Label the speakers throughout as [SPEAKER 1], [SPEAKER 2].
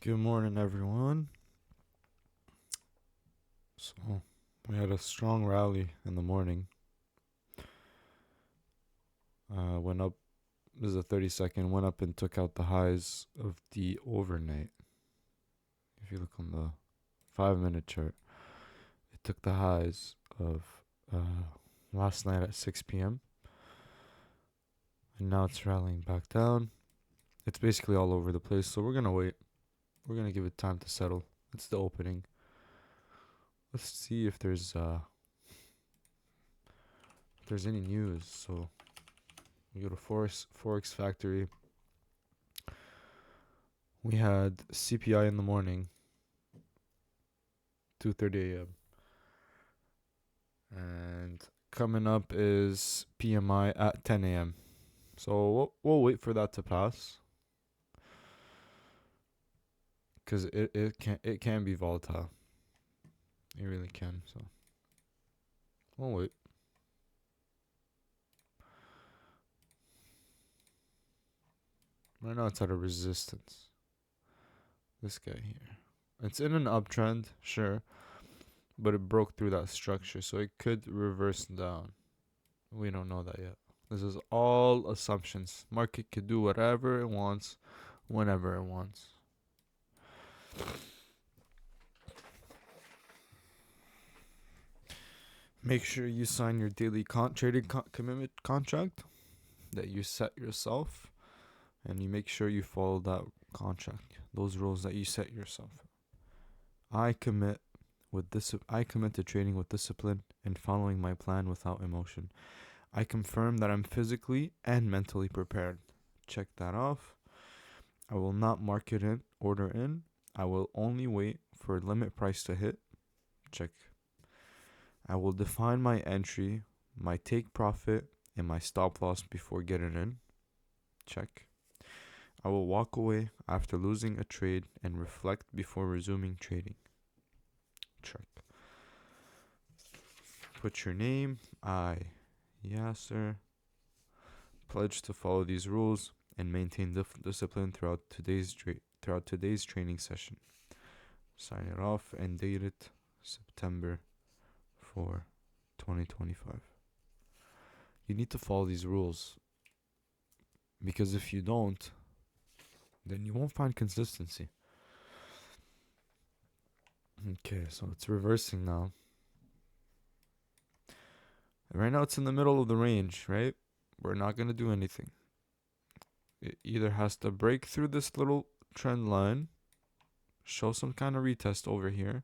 [SPEAKER 1] Good morning, everyone. So, we had a strong rally in the morning. Went up, this is a 30-second, went up and took out the highs of the overnight. If you look on the 5-minute chart, it took the highs of last night at 6 p.m. And now it's rallying back down. It's basically all over the place, so we're going to wait. We're going to give it time to settle. It's the opening. Let's see if there's any news. So we go to Forex Factory. We had CPI in the morning, 2:30 a.m. And coming up is PMI at 10 a.m. So we'll wait for that to pass, because it can be volatile. It really can. So we'll wait. Right now it's at a resistance. This guy here. It's in an uptrend, sure, but it broke through that structure, so it could reverse down. We don't know that yet. This is all assumptions. Market could do whatever it wants, whenever it wants. Make sure you sign your daily trading commitment contract that you set yourself, and you make sure you follow that contract, those rules that you set yourself. I commit to trading with discipline and following my plan without emotion. I confirm that I'm physically and mentally prepared. Check that off. I will not order in. I will only wait for limit price to hit. Check. I will define my entry, my take profit, and my stop loss before getting in. Check. I will walk away after losing a trade and reflect before resuming trading. Check. Put your name. I, Yasser, pledge to follow these rules and maintain discipline throughout today's training session. Sign it off and date it September 4, 2025. You need to follow these rules, because if you don't, then you won't find consistency. Okay, so it's reversing now. Right now it's in the middle of the range, right? We're not going to do anything. It either has to break through this little trend line, show some kind of retest over here,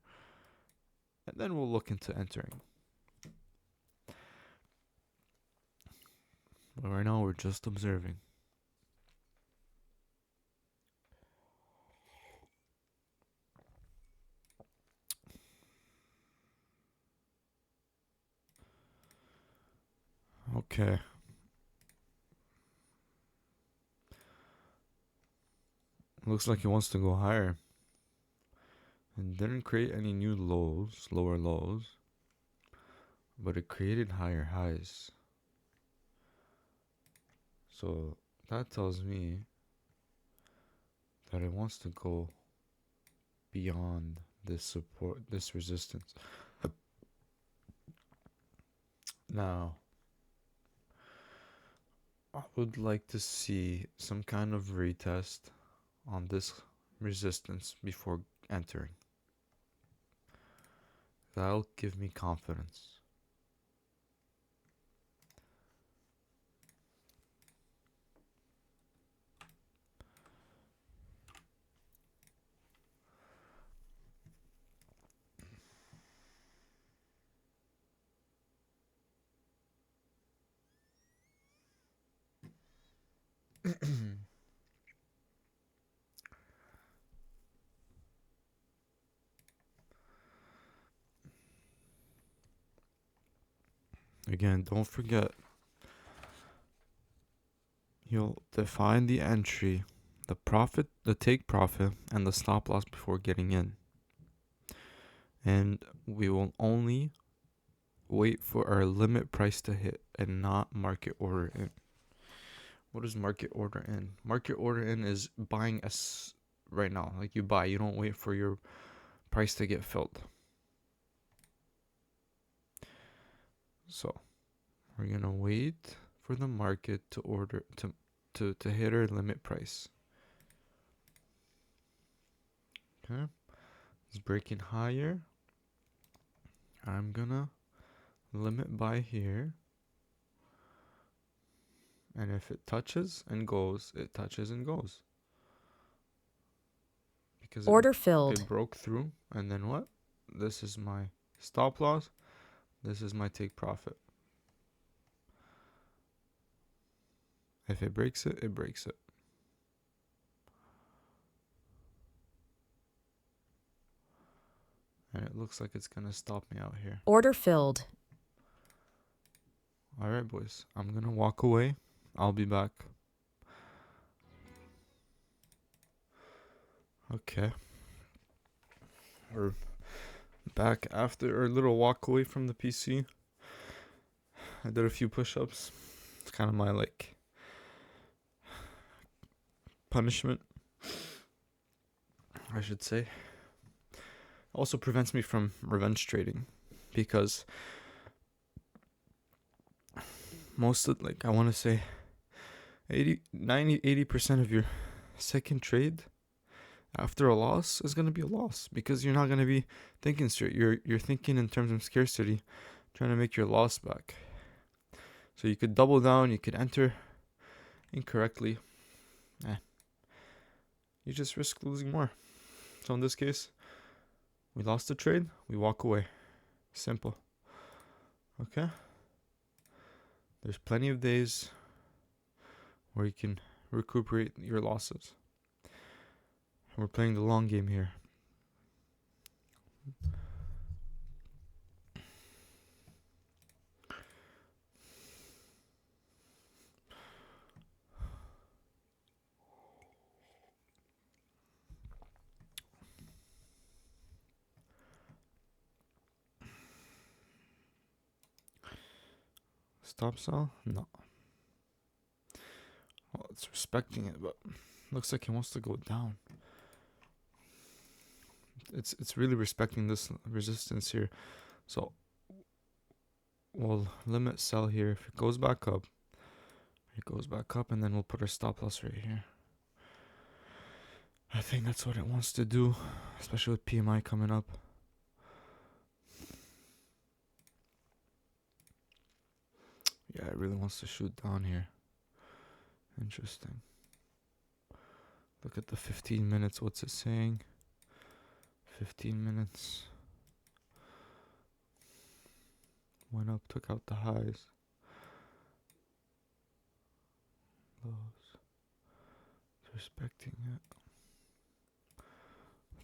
[SPEAKER 1] and then we'll look into entering. But right now we're just observing. Okay. Looks like it wants to go higher. It didn't create any new lower lows, but it created higher highs. So that tells me that it wants to go beyond this resistance. Now, I would like to see some kind of retest on this resistance before entering. That'll give me confidence. Again, don't forget, you'll define the entry, the profit, the take profit, and the stop loss before getting in. And we will only wait for our limit price to hit and not market order in. What is market order in? Market order in is buying a right now. Like you buy, you don't wait for your price to get filled. So we're gonna wait for the market to order to hit our limit price. Okay, it's breaking higher. I'm gonna limit buy here. And if it touches and goes, it touches and goes. Because
[SPEAKER 2] Order filled.
[SPEAKER 1] It broke through. And then what? This is my stop loss. This is my take profit. If it breaks it, it breaks it. And it looks like it's going to stop me out here.
[SPEAKER 2] Order filled.
[SPEAKER 1] All right, boys. I'm going to walk away. I'll be back. Okay. We're back after our little walk away from the PC. I did a few push-ups. It's kind of my like punishment, I should say. Also prevents me from revenge trading, because most of, like, I want to say 80% of your second trade after a loss is going to be a loss, because you're not going to be thinking straight. You're thinking in terms of scarcity, trying to make your loss back. So you could double down, you could enter incorrectly. You just risk losing more. So in this case, we lost the trade, we walk away. Simple. Okay? There's plenty of days where you can recuperate your losses. We're playing the long game here. Stop sell? No. Well, it's respecting it, but looks like it wants to go down. It's really respecting this resistance here. So we'll limit sell here. If it goes back up, it goes back up, and then we'll put our stop loss right here. I think that's what it wants to do, especially with PMI coming up. Yeah, it really wants to shoot down here. Interesting. Look at the 15 minutes. What's it saying? 15 minutes. Went up, took out the highs. Lows. It's respecting it.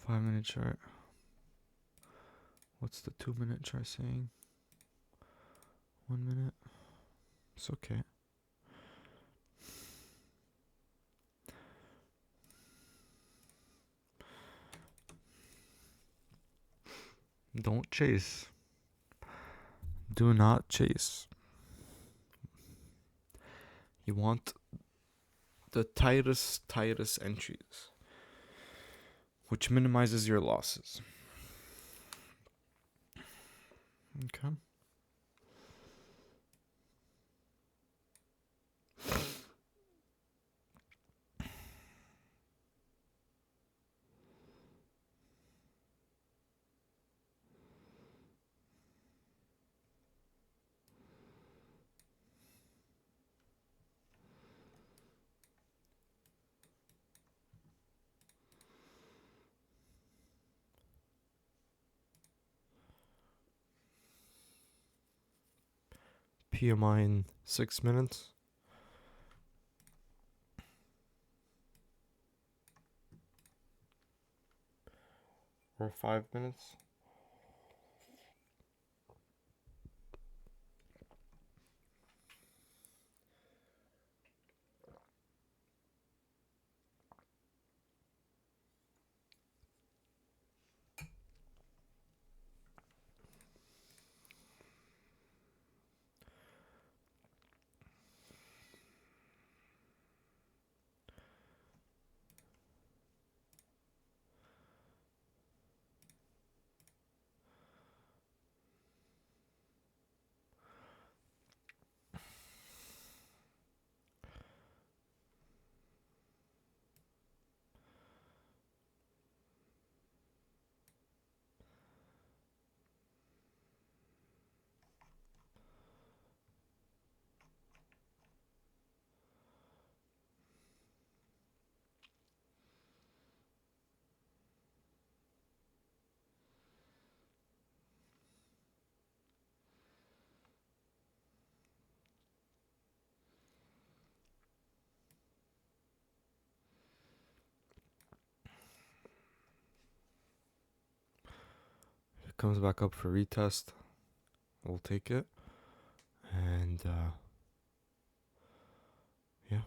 [SPEAKER 1] 5-minute chart. What's the 2-minute chart saying? 1 minute. It's okay. Don't chase. Do not chase. You want the tightest entries, which minimizes your losses. Okay. PMI in 6 minutes. Or 5 minutes. comes back up for retest, we'll take it. And yeah,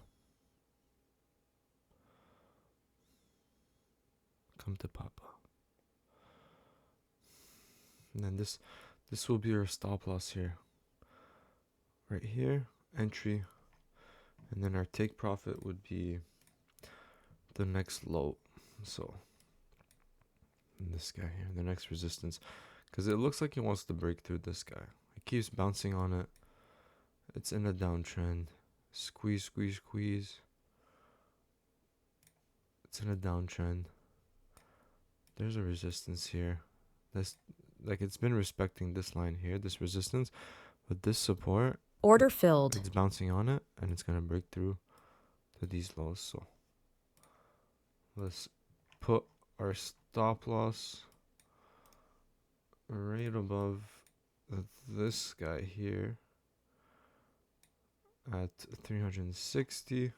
[SPEAKER 1] come to Papa. And then this will be our stop loss here. Right here, entry. And then our take profit would be the next low. So this guy here, the next resistance. Because it looks like he wants to break through this guy. It keeps bouncing on it. It's in a downtrend. Squeeze, squeeze, squeeze. It's in a downtrend. There's a resistance here. That's like it's been respecting this line here, this resistance, but this support,
[SPEAKER 2] order filled.
[SPEAKER 1] It's bouncing on it and it's gonna break through to these lows. So let's put our stop loss right above this guy here at 360.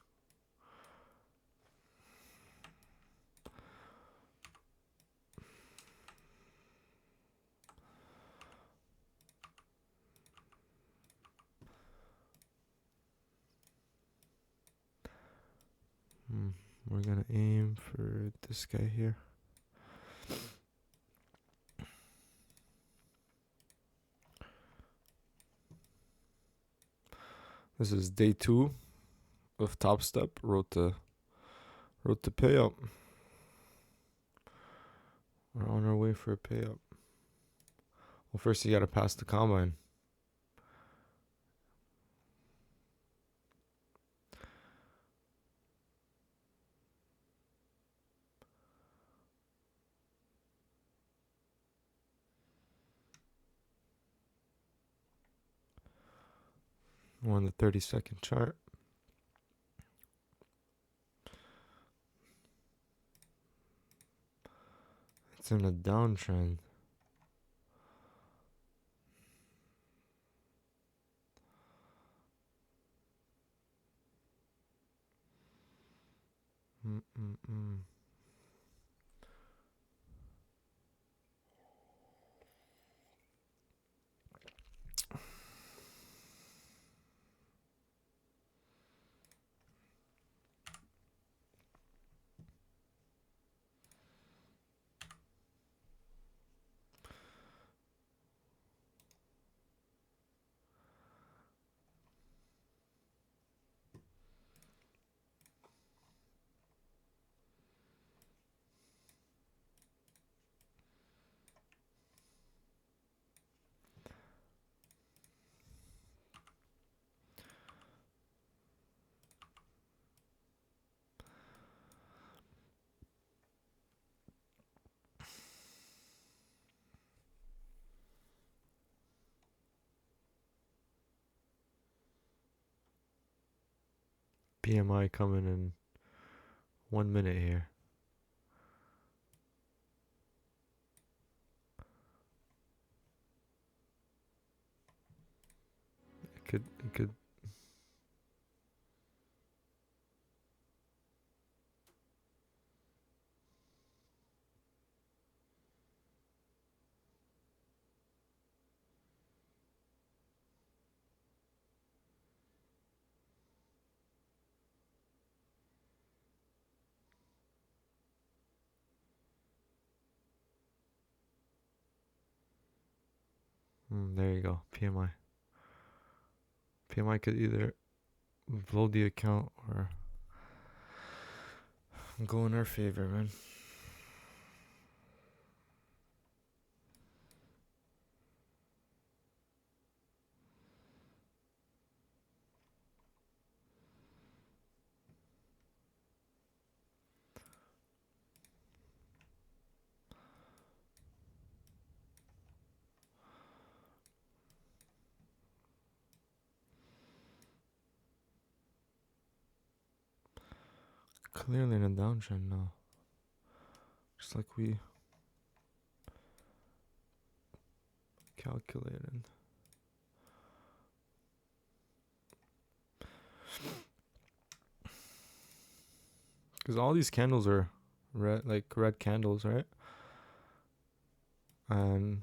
[SPEAKER 1] We're gonna aim for this guy here. This is day 2 of TOPSTEP. Wrote the payout. We're on our way for a payout. Well, first you gotta pass the combine. We're on the 30-second chart. It's in a downtrend. PMI coming in 1 minute here. It could. There you go. PMI. PMI could either blow the account or go in our favor, man. Clearly in a downtrend now. Just like we calculated. Because all these candles are red, like red candles, right? And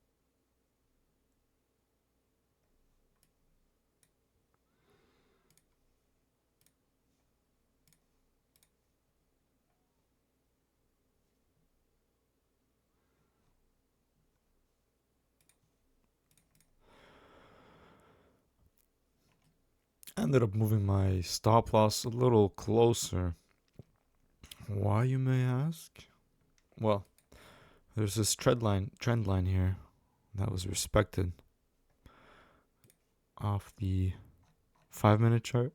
[SPEAKER 1] I ended up moving my stop loss a little closer. Why, you may ask? Well, there's this trend line here that was respected off the 5-minute chart.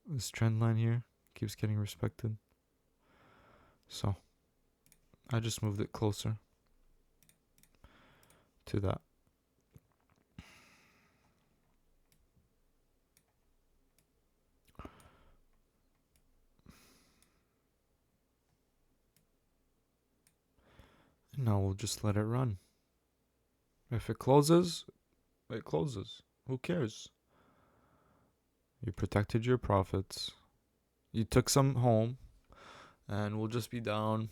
[SPEAKER 1] This trend line here keeps getting respected. So I just moved it closer to that. And now we'll just let it run. If it closes, it closes. Who cares? You protected your profits. You took some home, and we'll just be down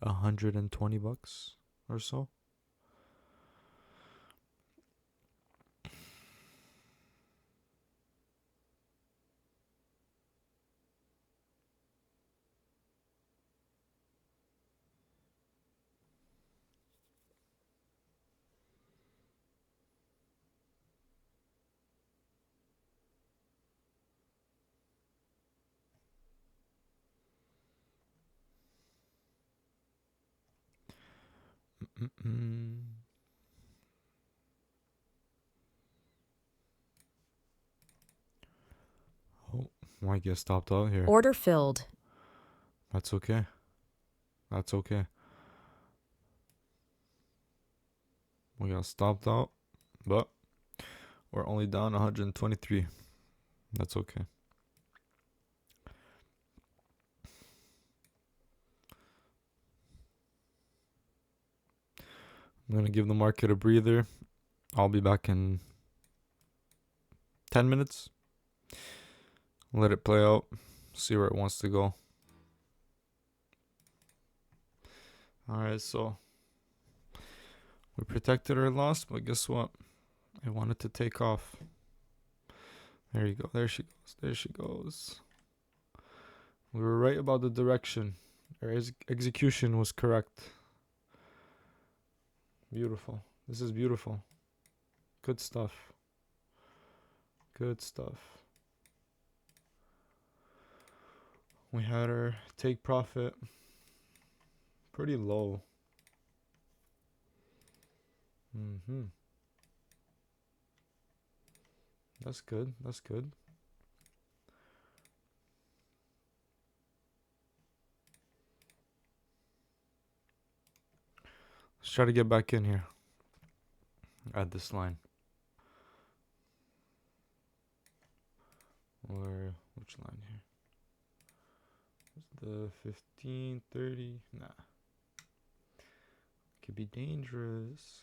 [SPEAKER 1] $120 or so. Oh, might get stopped out here.
[SPEAKER 2] Order filled.
[SPEAKER 1] That's okay. That's okay. We got stopped out, but we're only down 123. That's okay. I'm going to give the market a breather. I'll be back in 10 minutes. Let it play out. See where it wants to go. Alright, so we protected our loss, but guess what? I wanted to take off. There you go. There she goes. There she goes. We were right about the direction. Our execution was correct. Beautiful. This is beautiful. Good stuff. Good stuff. We had our take profit pretty low. That's good. That's good. Let's try to get back in here. At this line. Or which line here? The 15, 30. Nah. Could be dangerous.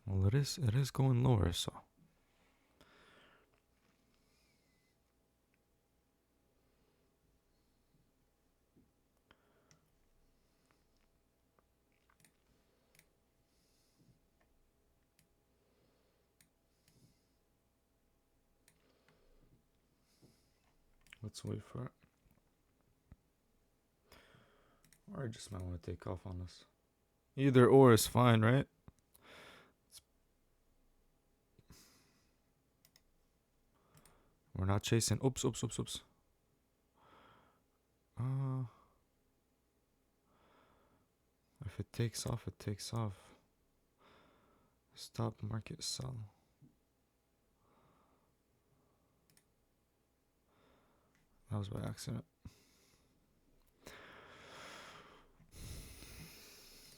[SPEAKER 1] Well, it is going lower, so. Let's wait for it. Or I just might want to take off on this. Either or is fine, right? We're not chasing. Oops. If it takes off, it takes off. Stop market sell. That was by accident.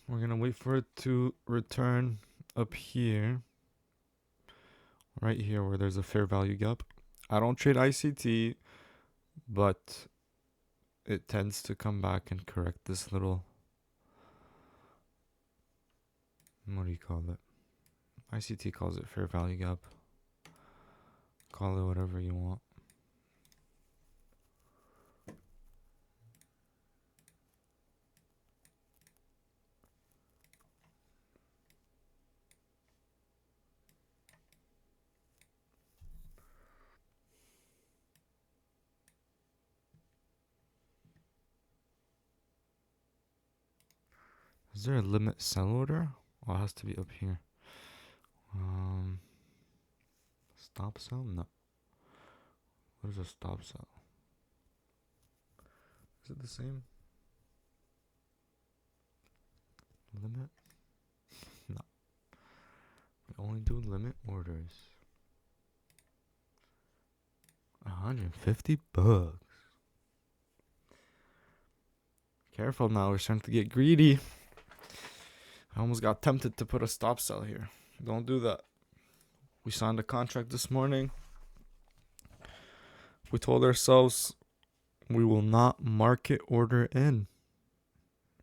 [SPEAKER 1] We're going to wait for it to return up here. Right here where there's a fair value gap. I don't trade ICT, but it tends to come back and correct this little... What do you call it? ICT calls it fair value gap. Call it whatever you want. Is there a limit sell order? Oh, it has to be up here. Stop sell? No. What is a stop sell? Is it the same? Limit? No. We only do limit orders. 150 bucks. Careful now, we're starting to get greedy. I almost got tempted to put a stop sell here. Don't do that. We signed a contract this morning. We told ourselves we will not market order in.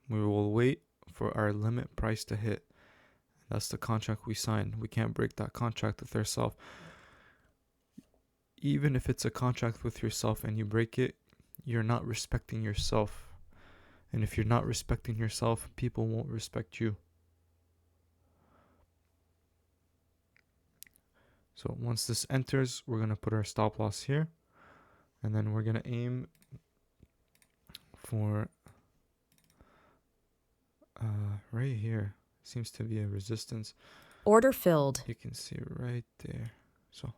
[SPEAKER 1] We will wait for our limit price to hit. That's the contract we signed. We can't break that contract with ourselves. Even if it's a contract with yourself and you break it, you're not respecting yourself. And if you're not respecting yourself, people won't respect you. So once this enters, we're going to put our stop loss here. And then we're going to aim for right here. Seems to be a resistance.
[SPEAKER 2] Order filled.
[SPEAKER 1] You can see right there. So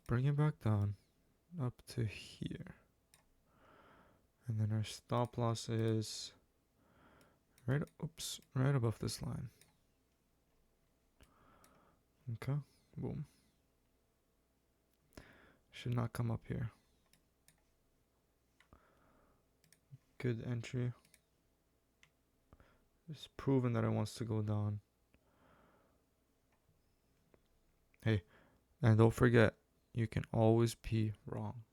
[SPEAKER 1] bring it back down up to here. And then our stop loss is right above this line. Okay, boom. Should not come up here. Good entry. It's proven that it wants to go down. Hey, and don't forget, you can always be wrong.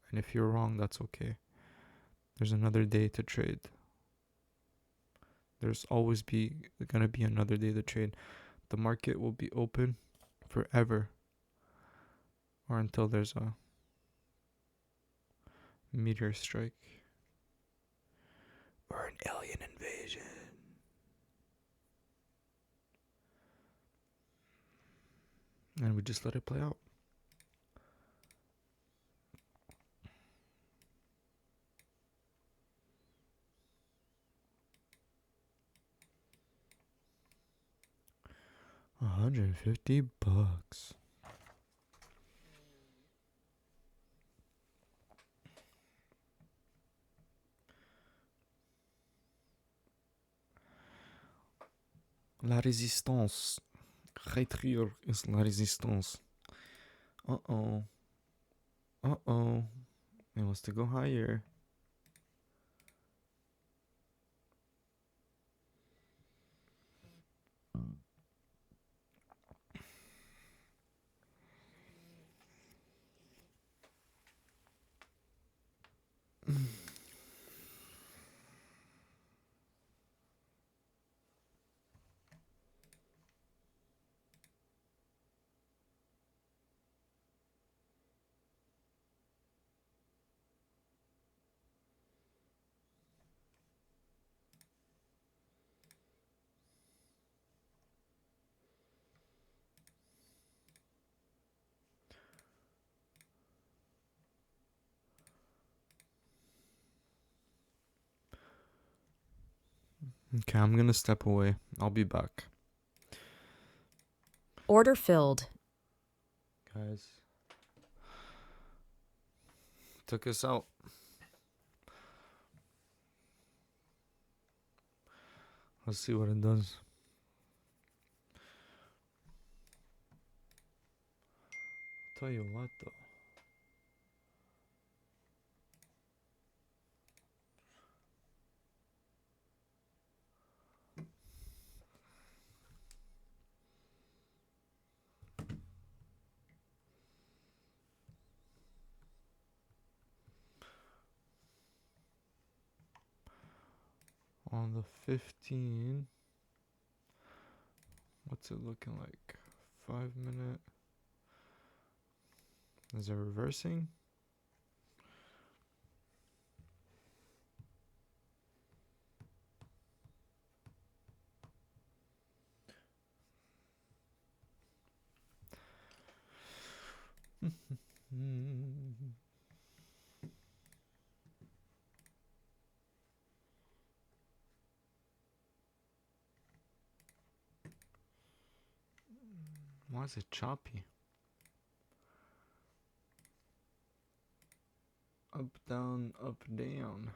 [SPEAKER 1] And if you're wrong, that's okay. There's another day to trade. There's always gonna be another day to trade. The market will be open forever, or until there's a meteor strike or an alien invasion. And we just let it play out. $150. La résistance. Rétruire is la résistance. Uh-oh. Uh-oh. It wants to go higher. Okay, I'm gonna step away. I'll be back.
[SPEAKER 2] Order filled.
[SPEAKER 1] Guys. Took us out. Let's see what it does. Tell you what though. On the 15, what's it looking like? 5 minute. Is it reversing? Why is it choppy? Up, down, up, down.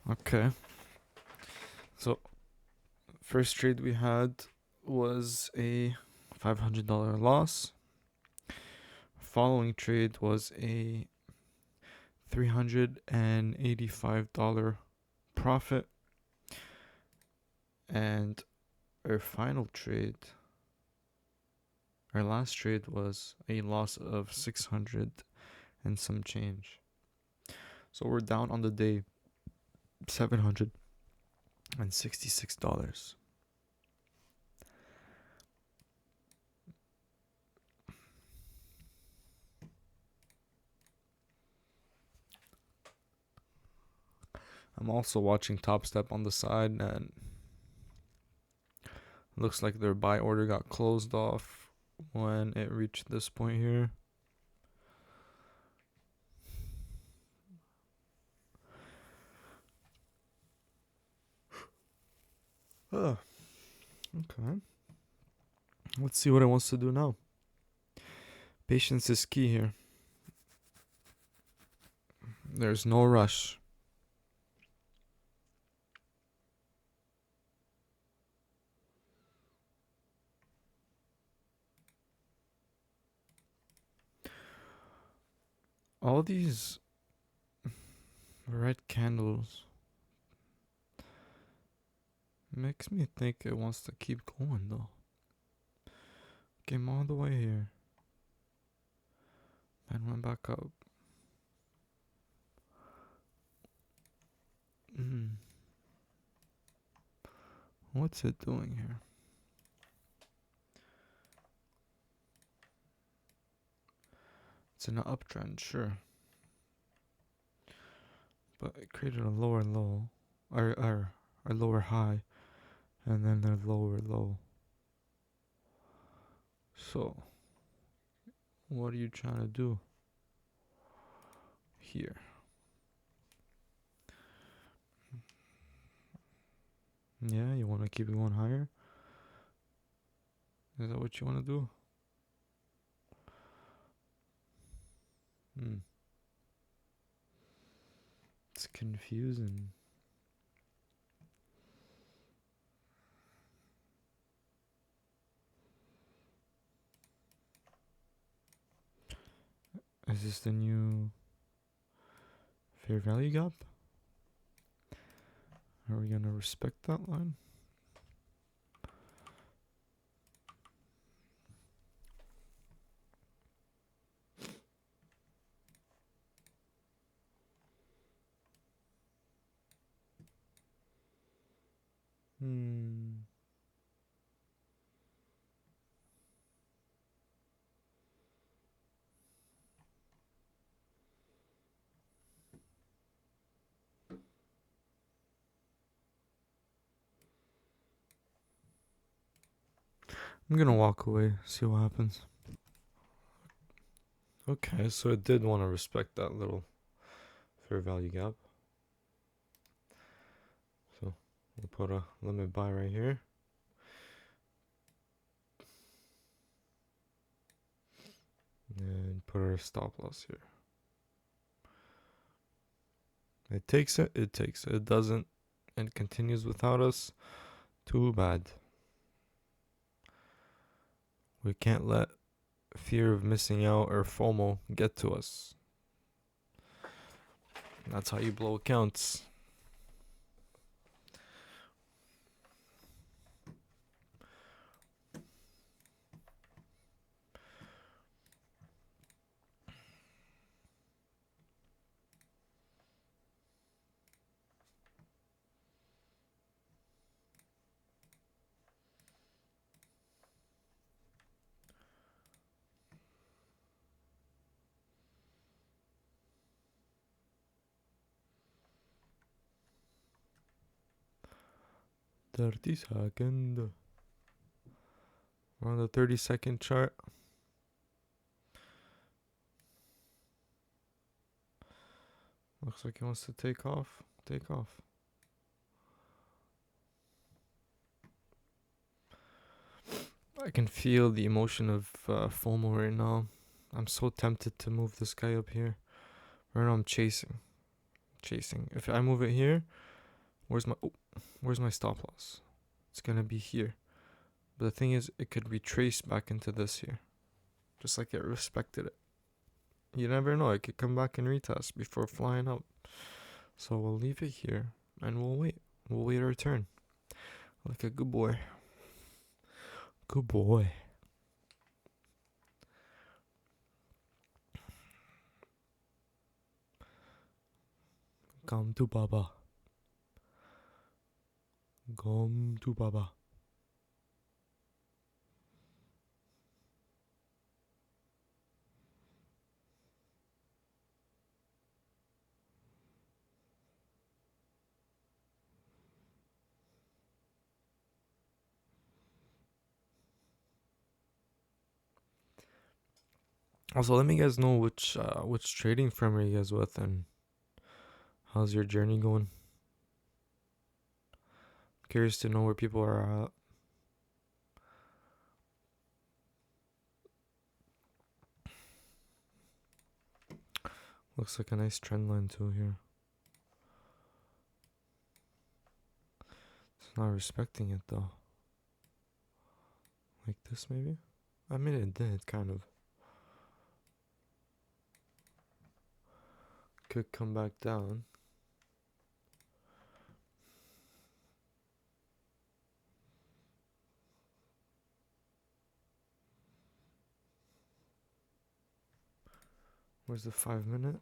[SPEAKER 1] Okay. So, first trade we had was a $500 loss. Following trade was a $385 profit. And our final trade, our last trade, was a loss of 600 and some change. So we're down on the day $766. I'm also watching TOPSTEP on the side, and looks like their buy order got closed off when it reached this point here. Oh, okay. Let's see what it wants to do now. Patience is key here. There's no rush. All these red candles makes me think it wants to keep going though. Came all the way here. Then went back up. What's it doing here? It's in an uptrend, sure. But it created a lower low, or a lower high, and then a lower low. So, what are you trying to do here? Yeah, you want to keep it going higher? Is that what you want to do? It's confusing. Is this the new fair value gap? Are we gonna respect that line? I'm gonna walk away, see what happens. Okay, so it did want to respect that little fair value gap. So we'll put a limit buy right here. And put our stop loss here. It takes it, it takes it. It doesn't, and continues without us. Too bad. We can't let fear of missing out or FOMO get to us. That's how you blow accounts. Thirty second. We're on the 30-second chart. Looks like he wants to take off. Take off. I can feel the emotion of FOMO right now. I'm so tempted to move this guy up here. Right now I'm chasing. Chasing. If I move it here, where's my stop loss? It's gonna be here. But the thing is, it could retrace back into this here. Just like it respected it. You never know, it could come back and retest before flying up. So we'll leave it here and we'll wait. We'll wait our turn. Like a good boy. Good boy. Come to Baba. Come to Baba. Also, let me guys know which trading firm are you guys with and how's your journey going. Curious to know where people are at. Looks like a nice trend line too here. It's not respecting it though. Like this maybe? I mean it did kind of. Could come back down. Where's the 5 minute?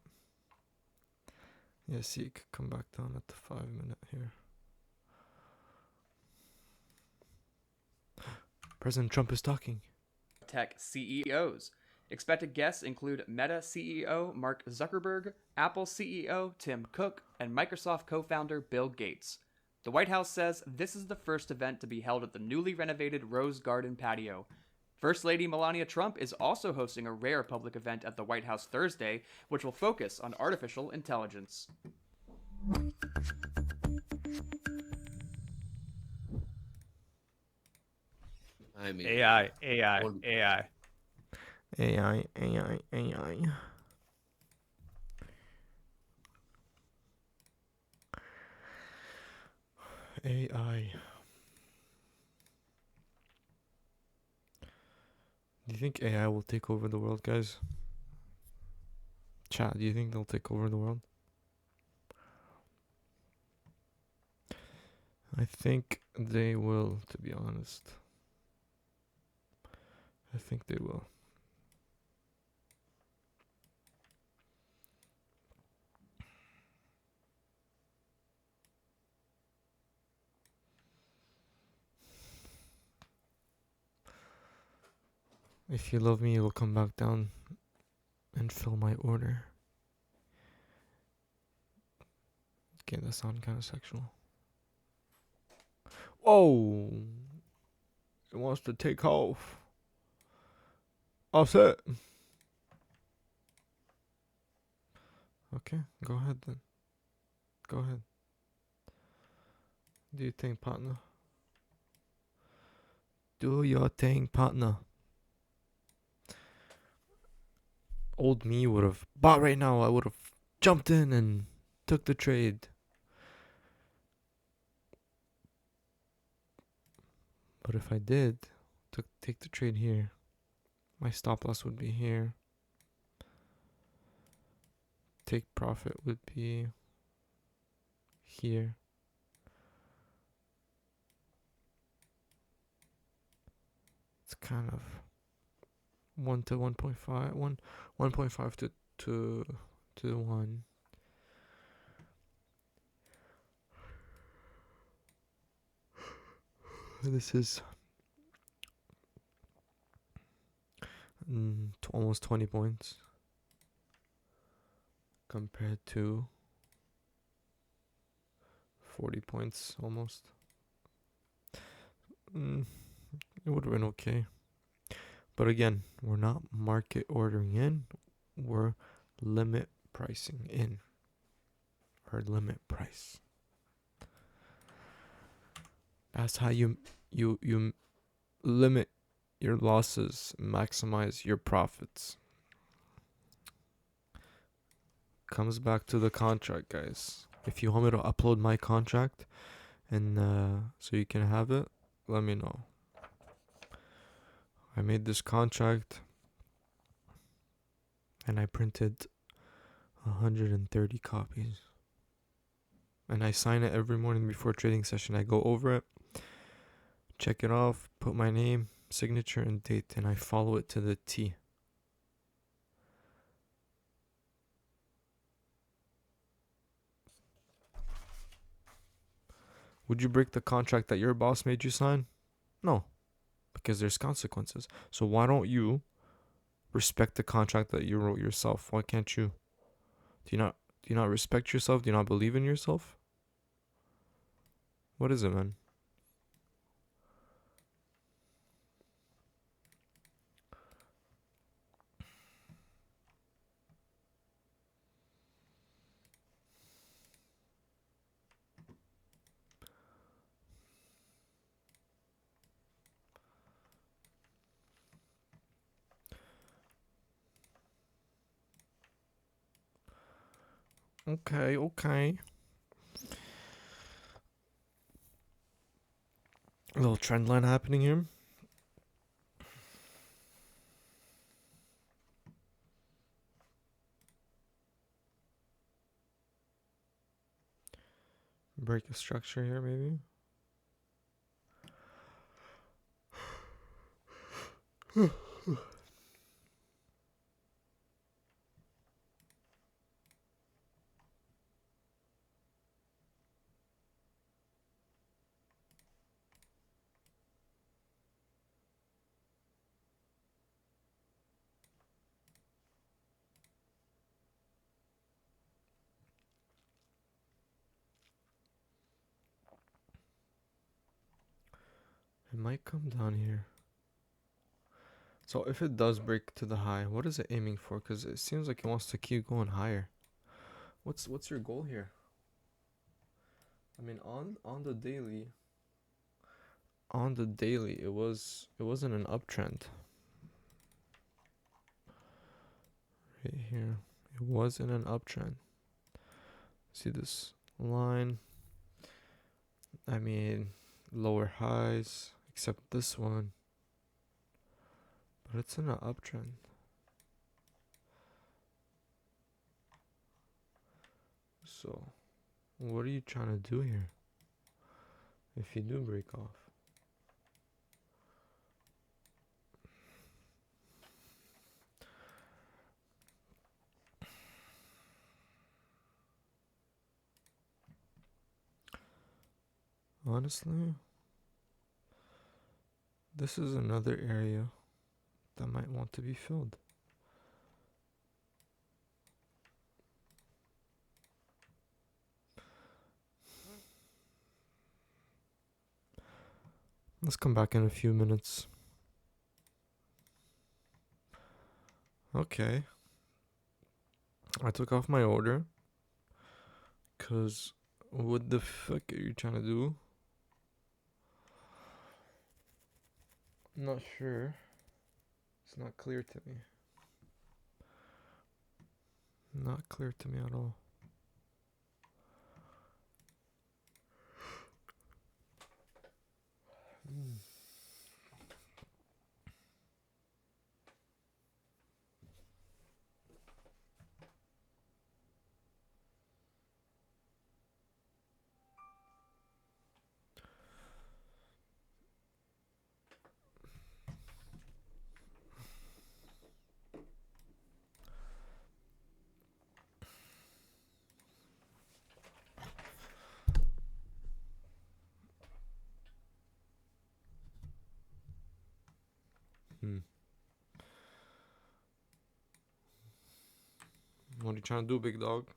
[SPEAKER 1] Yeah, see it could come back down at the 5 minute here. President Trump is talking.
[SPEAKER 3] Tech CEOs. Expected guests include Meta CEO Mark Zuckerberg, Apple CEO Tim Cook, and Microsoft co-founder Bill Gates. The White House says this is the first event to be held at the newly renovated Rose Garden patio. First Lady Melania Trump is also hosting a rare public event at the White House Thursday, which will focus on artificial intelligence.
[SPEAKER 4] I mean,
[SPEAKER 5] AI.
[SPEAKER 1] AI. Do you think AI will take over the world, guys? Chat, do you think they'll take over the world? I think they will, to be honest. I think they will. If you love me, you will come back down and fill my order. Okay, that sounds kind of sexual. Oh, it wants to take off. Offset. Okay, go ahead then. Go ahead. Do your thing, partner. Do your thing, partner. Old me would have bought right now. I would have jumped in and took the trade. But if I did take the trade here, my stop loss would be here. Take profit would be here. It's kind of 1 to 1.5, 1.5 to 1. This is almost 20 points compared to 40 points almost. It would have been okay. But again, we're not market ordering in, we're limit pricing in. or limit price. That's how you limit your losses, maximize your profits. Comes back to the contract, guys. If you want me to upload my contract and so you can have it, let me know. I made this contract and I printed 130 copies. And I sign it every morning before trading session. I go over it, check it off, put my name, signature, and date, and I follow it to the T. Would you break the contract that your boss made you sign? No, because there's consequences. So why don't you respect the contract that you wrote yourself? Why can't you? Do you not respect yourself? Do you not believe in yourself? What is it, man? Okay. A little trend line happening here. Break a structure here, maybe. It might come down here. So if it does break to the high, what is it aiming for? Because it seems like it wants to keep going higher. What's your goal here? I mean, on the daily, it wasn't an uptrend. Right here, it wasn't an uptrend. See this line? I mean, lower highs, except this one. But it's in an uptrend. So, what are you trying to do here? If you do break off. Honestly, this is another area that might want to be filled. Let's come back in a few minutes. Okay. I took off my order. Cause what the fuck are you trying to do? I'm not sure. It's not clear to me. Not clear to me at all. What are you trying to do, big dog?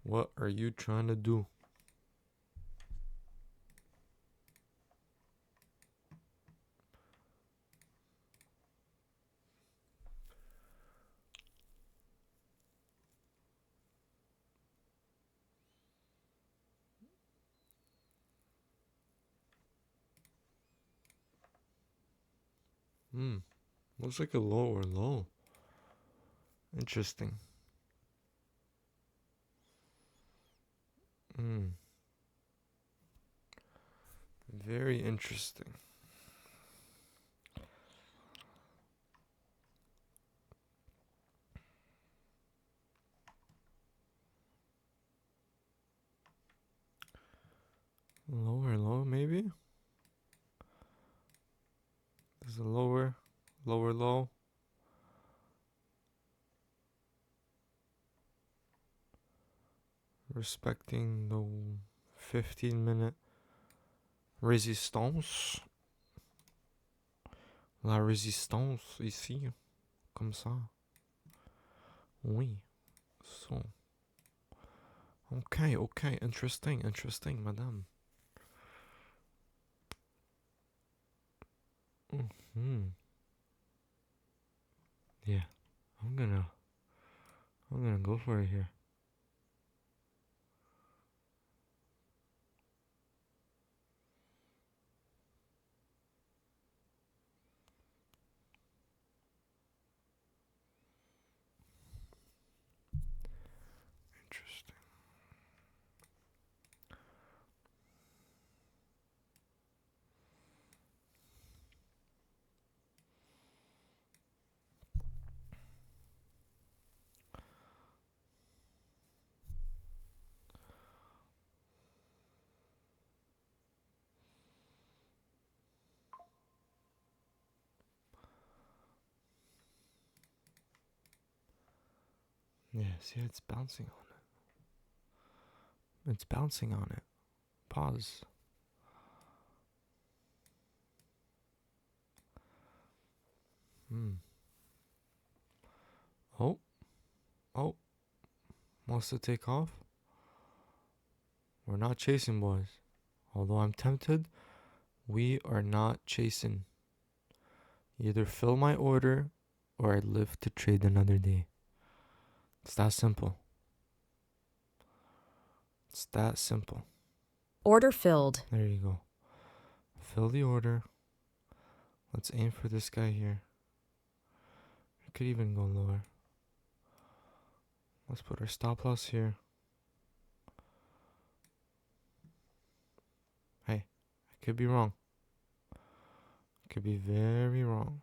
[SPEAKER 1] What are you trying to do? Looks like a lower low. Interesting. Very interesting. Lower low, maybe? There's a lower low. Respecting the 15-minute résistance. La résistance ici. Comme ça. Oui. So. Okay. Interesting, madame. Yeah. I'm gonna go for it here. Interesting. Yeah, see, it's bouncing on it. It's bouncing on it. Pause. Oh. Wants to take off? We're not chasing, boys. Although I'm tempted, we are not chasing. Either fill my order or I live to trade another day. It's that simple.
[SPEAKER 2] Order filled.
[SPEAKER 1] There you go. Fill the order. Let's aim for this guy here. I could even go lower. Let's put our stop loss here. Hey, I could be wrong. I could be very wrong.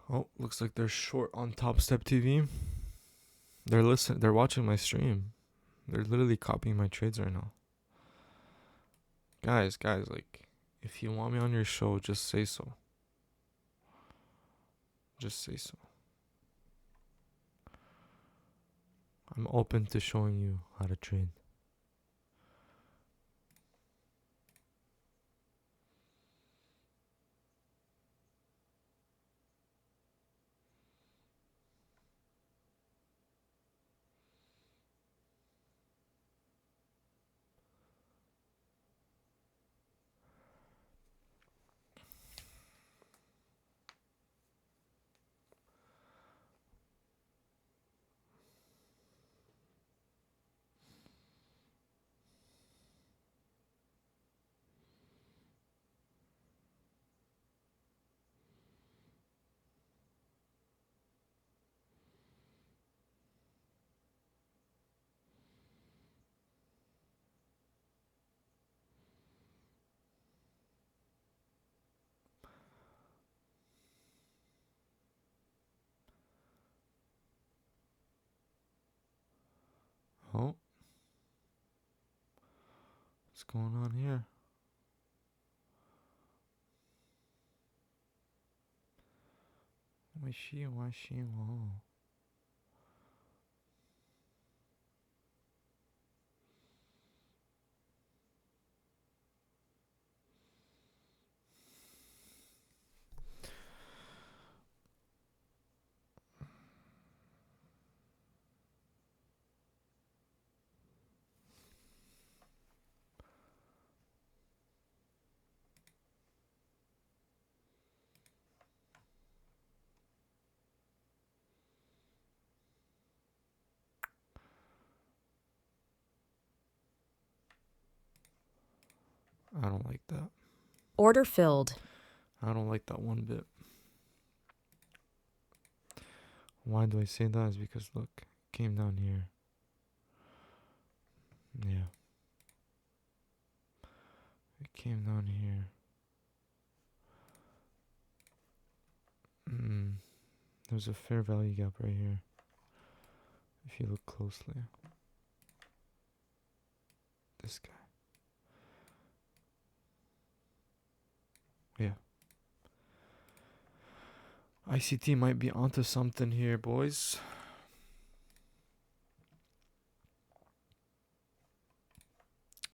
[SPEAKER 1] Oh, looks like they're short on TOPSTEP TV. They're watching my stream. They're literally copying my trades right now. Guys, like, if you want me on your show, just say so. I'm open to showing you how to trade. Oh. What's going on here? Why she? Whoa. I don't like that.
[SPEAKER 2] Order filled.
[SPEAKER 1] I don't like that one bit. Why do I say that? Is because look, it came down here. Yeah. It came down here. There's a fair value gap right here. If you look closely. This guy. Yeah. ICT might be onto something here, boys.